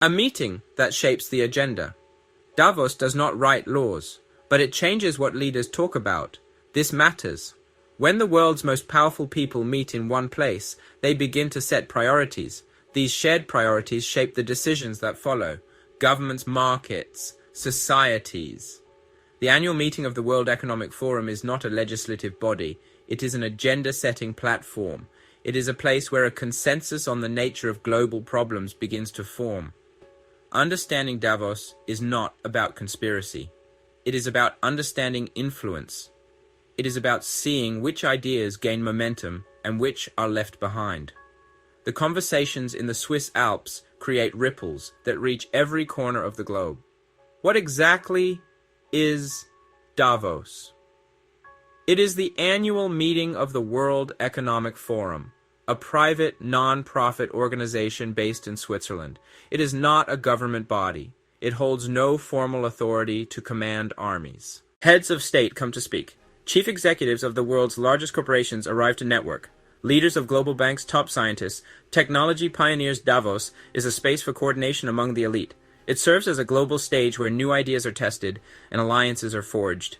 A meeting that shapes the agenda. Davos does not write laws, but it changes what leaders talk about. This matters. When the world's most powerful people meet in one place, they begin to set priorities. These shared priorities shape the decisions that follow. Governments, markets, societies. The annual meeting of the World Economic Forum is not a legislative body. It is an agenda-setting platform. It is a place where a consensus on the nature of global problems begins to form. Understanding Davos is not about conspiracy. It is about understanding influence. It is about seeing which ideas gain momentum and which are left behind. The conversations in the Swiss Alps create ripples that reach every corner of the globe. What exactly is Davos? It is the annual meeting of the World Economic Forum, a private, non-profit organization based in Switzerland. It is not a government body. It holds no formal authority to command armies. Heads of state come to speak. Chief executives of the world's largest corporations arrive to network. Leaders of global banks, top scientists, technology pioneers. Davos is a space for coordination among the elite. It serves as a global stage where new ideas are tested and alliances are forged.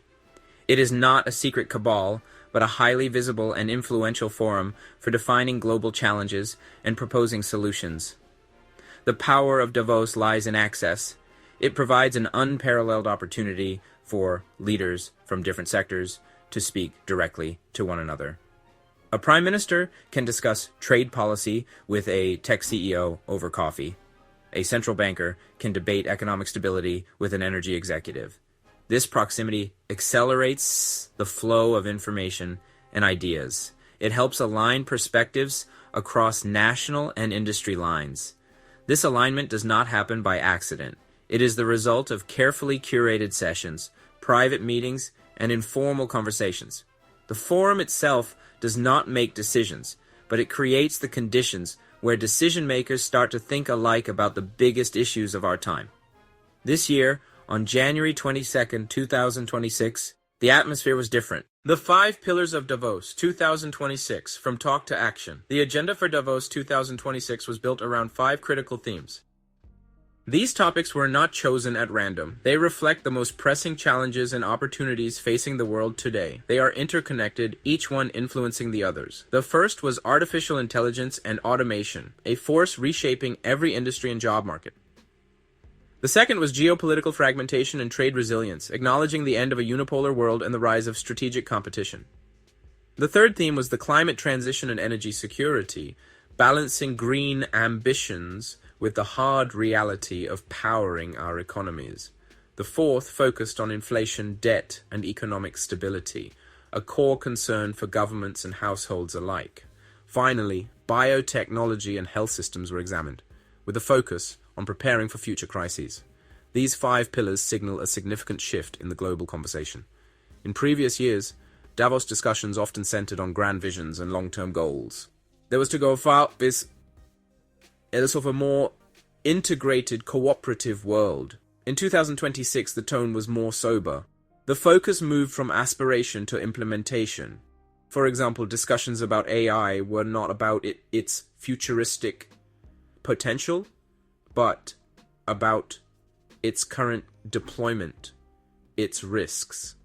It is not a secret cabal, but a highly visible and influential forum for defining global challenges and proposing solutions. The power of Davos lies in access. It provides an unparalleled opportunity for leaders from different sectors to speak directly to one another. A prime minister can discuss trade policy with a tech CEO over coffee. A central banker can debate economic stability with an energy executive. This proximity accelerates the flow of information and ideas. It helps align perspectives across national and industry lines. This alignment does not happen by accident. It is the result of carefully curated sessions, private meetings, and informal conversations. The forum itself does not make decisions, but it creates the conditions where decision makers start to think alike about the biggest issues of our time. This year, on January 22nd, 2026, the atmosphere was different. The 5 Pillars of Davos 2026, From Talk to Action. The agenda for Davos 2026 was built around 5 critical themes. These topics were not chosen at random. They reflect the most pressing challenges and opportunities facing the world today. They are interconnected, each one influencing the others. The first was artificial intelligence and automation, a force reshaping every industry and job market. The second was geopolitical fragmentation and trade resilience, acknowledging the end of a unipolar world and the rise of strategic competition. The third theme was the climate transition and energy security, balancing green ambitions with the hard reality of powering our economies. The fourth focused on inflation, debt, and economic stability, a core concern for governments and households alike. Finally, biotechnology and health systems were examined, with a focus on preparing for future crises. These 5 pillars signal a significant shift in the global conversation. In previous years, Davos discussions often centered on grand visions and long-term goals. There was to go far bis of a more integrated, cooperative world. In 2026, the tone was more sober. The focus moved from aspiration to implementation. For example, discussions about AI were not about its futuristic potential, but about its current deployment, its risks,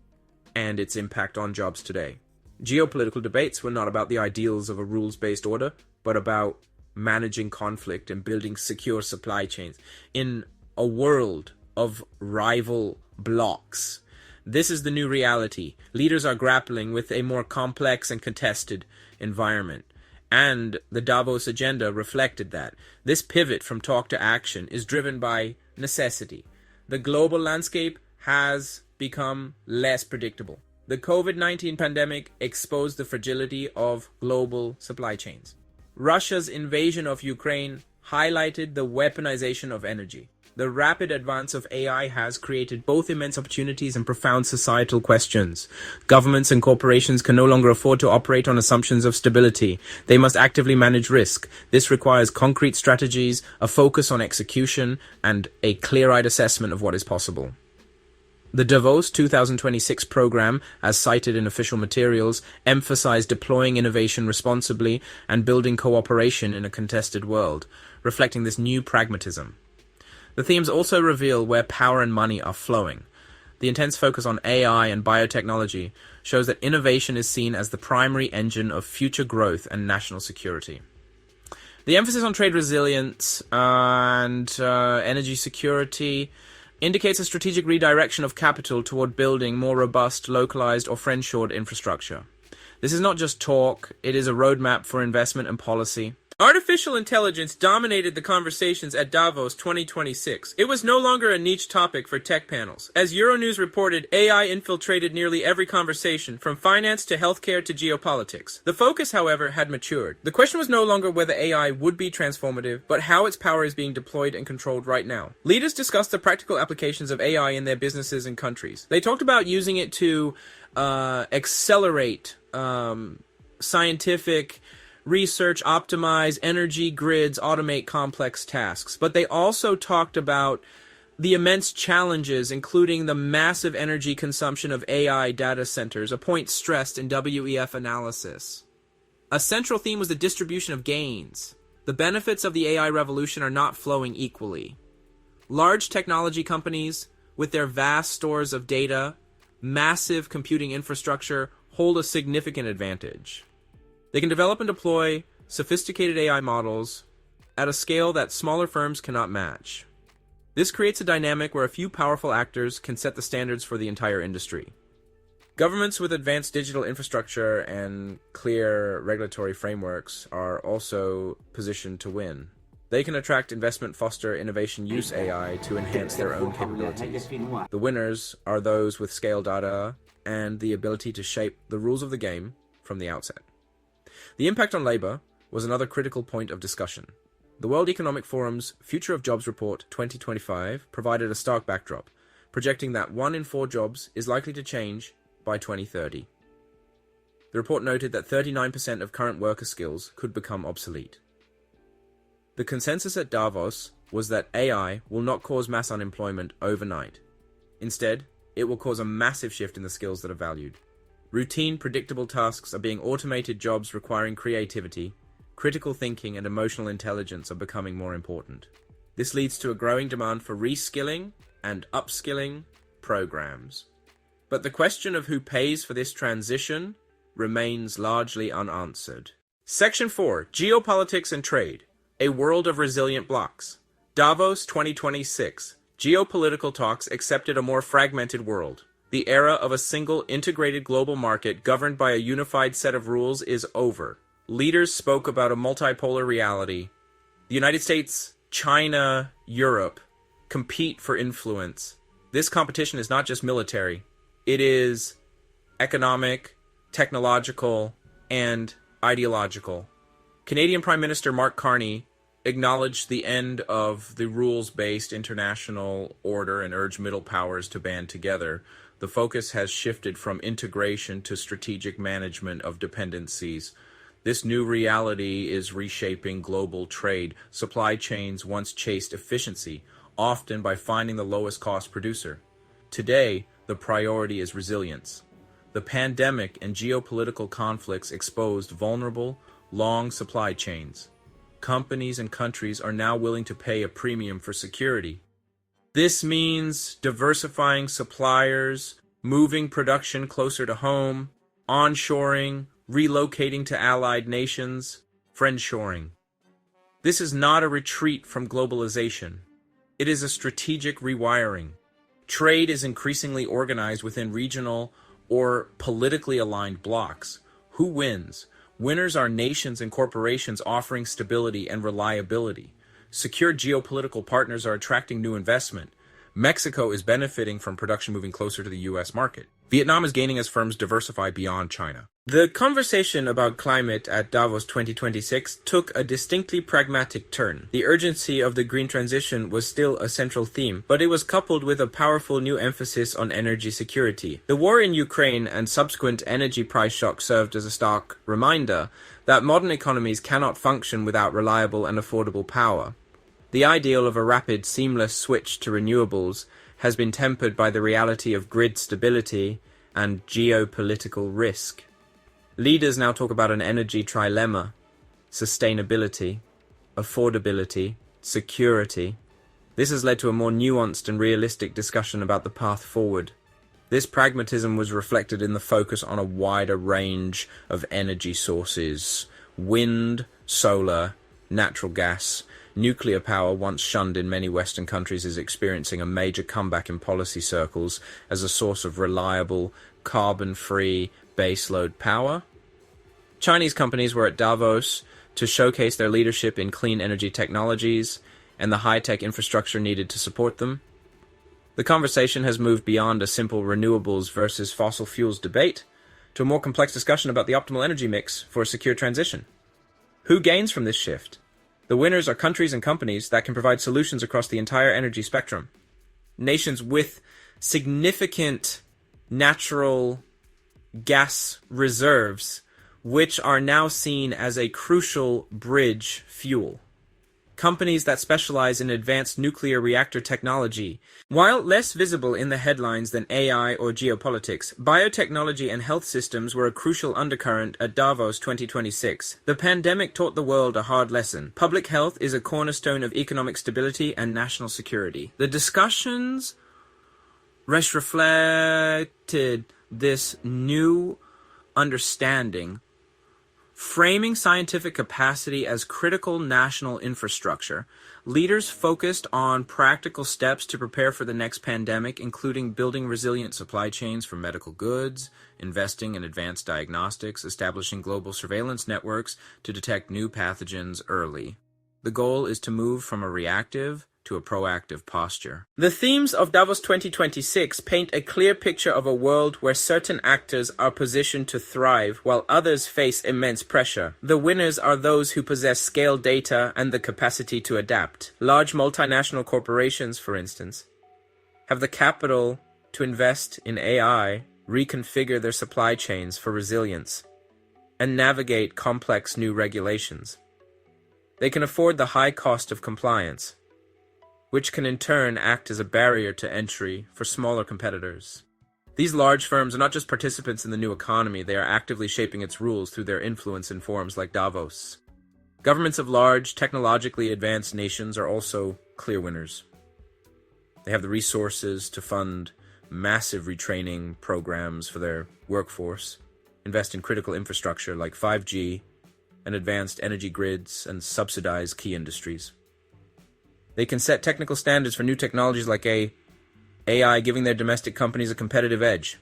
and its impact on jobs today. Geopolitical debates were not about the ideals of a rules-based order, but about managing conflict and building secure supply chains in a world of rival blocs. This is the new reality. Leaders are grappling with a more complex and contested environment, and the Davos agenda reflected that. This pivot from talk to action is driven by necessity. The global landscape has become less predictable. The COVID-19 pandemic exposed the fragility of global supply chains. Russia's invasion of Ukraine highlighted the weaponization of energy. The rapid advance of AI has created both immense opportunities and profound societal questions. Governments and corporations can no longer afford to operate on assumptions of stability. They must actively manage risk. This requires concrete strategies, a focus on execution, and a clear-eyed assessment of what is possible. The Davos 2026 program, as cited in official materials, emphasized deploying innovation responsibly and building cooperation in a contested world, reflecting this new pragmatism. The themes also reveal where power and money are flowing. The intense focus on AI and biotechnology shows that innovation is seen as the primary engine of future growth and national security. The emphasis on trade resilience and energy security indicates a strategic redirection of capital toward building more robust, localized, or friend-shored infrastructure. This is not just talk, it is a roadmap for investment and policy. Artificial intelligence dominated the conversations at Davos 2026. It was no longer a niche topic for tech panels. As Euronews reported, AI infiltrated nearly every conversation, from finance to healthcare to geopolitics. The focus, however, had matured. The question was no longer whether AI would be transformative, but how its power is being deployed and controlled right now. Leaders discussed the practical applications of AI in their businesses and countries. They talked about using it to accelerate scientific research, optimize energy grids, automate complex tasks. But they also talked about the immense challenges, including the massive energy consumption of AI data centers, a point stressed in WEF analysis. A central theme was the distribution of gains. The benefits of the AI revolution are not flowing equally. Large technology companies, with their vast stores of data, massive computing infrastructure, hold a significant advantage. They can develop and deploy sophisticated AI models at a scale that smaller firms cannot match. This creates a dynamic where a few powerful actors can set the standards for the entire industry. Governments with advanced digital infrastructure and clear regulatory frameworks are also positioned to win. They can attract investment, foster innovation, use AI to enhance their own capabilities. The winners are those with scale data and the ability to shape the rules of the game from the outset. The impact on labor was another critical point of discussion. The World Economic Forum's Future of Jobs Report 2025 provided a stark backdrop, projecting that 1 in 4 jobs is likely to change by 2030. The report noted that 39% of current worker skills could become obsolete. The consensus at Davos was that AI will not cause mass unemployment overnight. Instead, it will cause a massive shift in the skills that are valued. Routine, predictable tasks are being automated. Jobs requiring creativity, critical thinking, and emotional intelligence are becoming more important. This leads to a growing demand for reskilling and upskilling programs. But the question of who pays for this transition remains largely unanswered. Section 4. Geopolitics and Trade. A World of Resilient Blocs. Davos 2026. Geopolitical talks accepted a more fragmented world. The era of a single, integrated global market governed by a unified set of rules is over. Leaders spoke about a multipolar reality. The United States, China, Europe compete for influence. This competition is not just military. It is economic, technological, and ideological. Canadian Prime Minister Mark Carney acknowledged the end of the rules-based international order and urged middle powers to band together. The focus has shifted from integration to strategic management of dependencies. This new reality is reshaping global trade. Supply chains once chased efficiency, often by finding the lowest cost producer. Today, the priority is resilience. The pandemic and geopolitical conflicts exposed vulnerable, long supply chains. Companies and countries are now willing to pay a premium for security. This means diversifying suppliers, moving production closer to home, onshoring, relocating to allied nations, friendshoring. This is not a retreat from globalization. It is a strategic rewiring. Trade is increasingly organized within regional or politically aligned blocs. Who wins? Winners are nations and corporations offering stability and reliability. Secure geopolitical partners are attracting new investment. Mexico is benefiting from production moving closer to the U.S. market. Vietnam is gaining as firms diversify beyond China. The conversation about climate at Davos 2026 took a distinctly pragmatic turn. The urgency of the green transition was still a central theme, but it was coupled with a powerful new emphasis on energy security. The war in Ukraine and subsequent energy price shock served as a stark reminder that modern economies cannot function without reliable and affordable power. The ideal of a rapid, seamless switch to renewables has been tempered by the reality of grid stability and geopolitical risk. Leaders now talk about an energy trilemma: sustainability, affordability, security. This has led to a more nuanced and realistic discussion about the path forward. This pragmatism was reflected in the focus on a wider range of energy sources: wind, solar, natural gas. Nuclear power, once shunned in many Western countries, is experiencing a major comeback in policy circles as a source of reliable, carbon-free baseload power. Chinese companies were at Davos to showcase their leadership in clean energy technologies and the high-tech infrastructure needed to support them. The conversation has moved beyond a simple renewables versus fossil fuels debate to a more complex discussion about the optimal energy mix for a secure transition. Who gains from this shift? The winners are countries and companies that can provide solutions across the entire energy spectrum. Nations with significant natural gas reserves, which are now seen as a crucial bridge fuel. Companies that specialize in advanced nuclear reactor technology. While less visible in the headlines than AI or geopolitics, biotechnology and health systems were a crucial undercurrent at Davos 2026. The pandemic taught the world a hard lesson. Public health is a cornerstone of economic stability and national security. The discussions reflected this new understanding, framing scientific capacity as critical national infrastructure. Leaders focused on practical steps to prepare for the next pandemic, including building resilient supply chains for medical goods, investing in advanced diagnostics, establishing global surveillance networks to detect new pathogens early. The goal is to move from a reactive to a proactive posture. The themes of Davos 2026 paint a clear picture of a world where certain actors are positioned to thrive while others face immense pressure. The winners are those who possess scale data and the capacity to adapt. Large multinational corporations, for instance, have the capital to invest in AI, reconfigure their supply chains for resilience, and navigate complex new regulations. They can afford the high cost of compliance, which can in turn act as a barrier to entry for smaller competitors. These large firms are not just participants in the new economy, they are actively shaping its rules through their influence in forums like Davos. Governments of large, technologically advanced nations are also clear winners. They have the resources to fund massive retraining programs for their workforce, invest in critical infrastructure like 5G and advanced energy grids, and subsidize key industries. They can set technical standards for new technologies like AI, giving their domestic companies a competitive edge.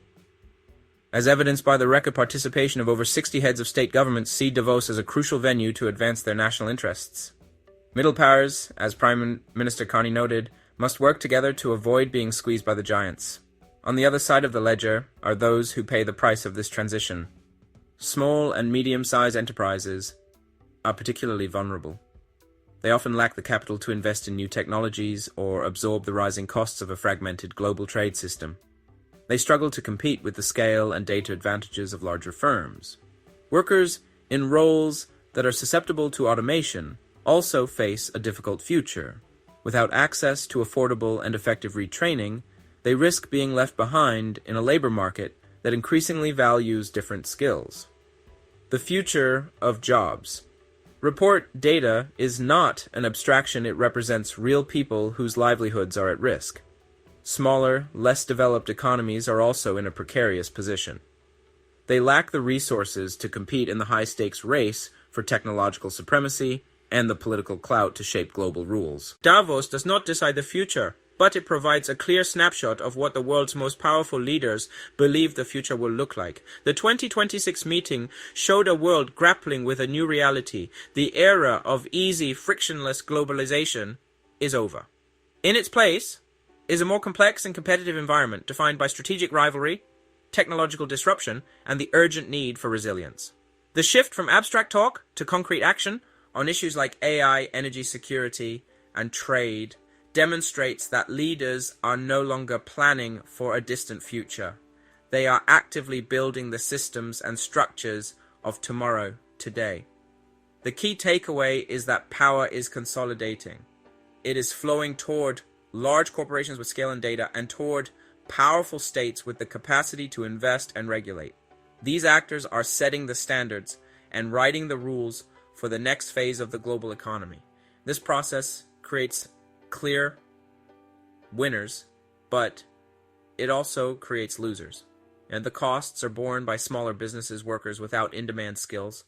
As evidenced by the record participation of over 60 heads of state governments, see Davos as a crucial venue to advance their national interests. Middle powers, as Prime Minister Carney noted, must work together to avoid being squeezed by the giants. On the other side of the ledger are those who pay the price of this transition. Small and medium-sized enterprises are particularly vulnerable. They often lack the capital to invest in new technologies or absorb the rising costs of a fragmented global trade system. They struggle to compete with the scale and data advantages of larger firms. Workers in roles that are susceptible to automation also face a difficult future. Without access to affordable and effective retraining, they risk being left behind in a labor market that increasingly values different skills. The future of jobs. Report data is not an abstraction, it represents real people whose livelihoods are at risk. Smaller, less developed economies are also in a precarious position. They lack the resources to compete in the high-stakes race for technological supremacy and the political clout to shape global rules. Davos does not decide the future, but it provides a clear snapshot of what the world's most powerful leaders believe the future will look like. The 2026 meeting showed a world grappling with a new reality. The era of easy, frictionless globalization is over. In its place is a more complex and competitive environment defined by strategic rivalry, technological disruption, and the urgent need for resilience. The shift from abstract talk to concrete action on issues like AI, energy security, and trade demonstrates that leaders are no longer planning for a distant future. They are actively building the systems and structures of tomorrow, today. The key takeaway is that power is consolidating. It is flowing toward large corporations with scale and data and toward powerful states with the capacity to invest and regulate. These actors are setting the standards and writing the rules for the next phase of the global economy. This process creates clear winners, but it also creates losers. And the costs are borne by smaller businesses, workers without in-demand skills,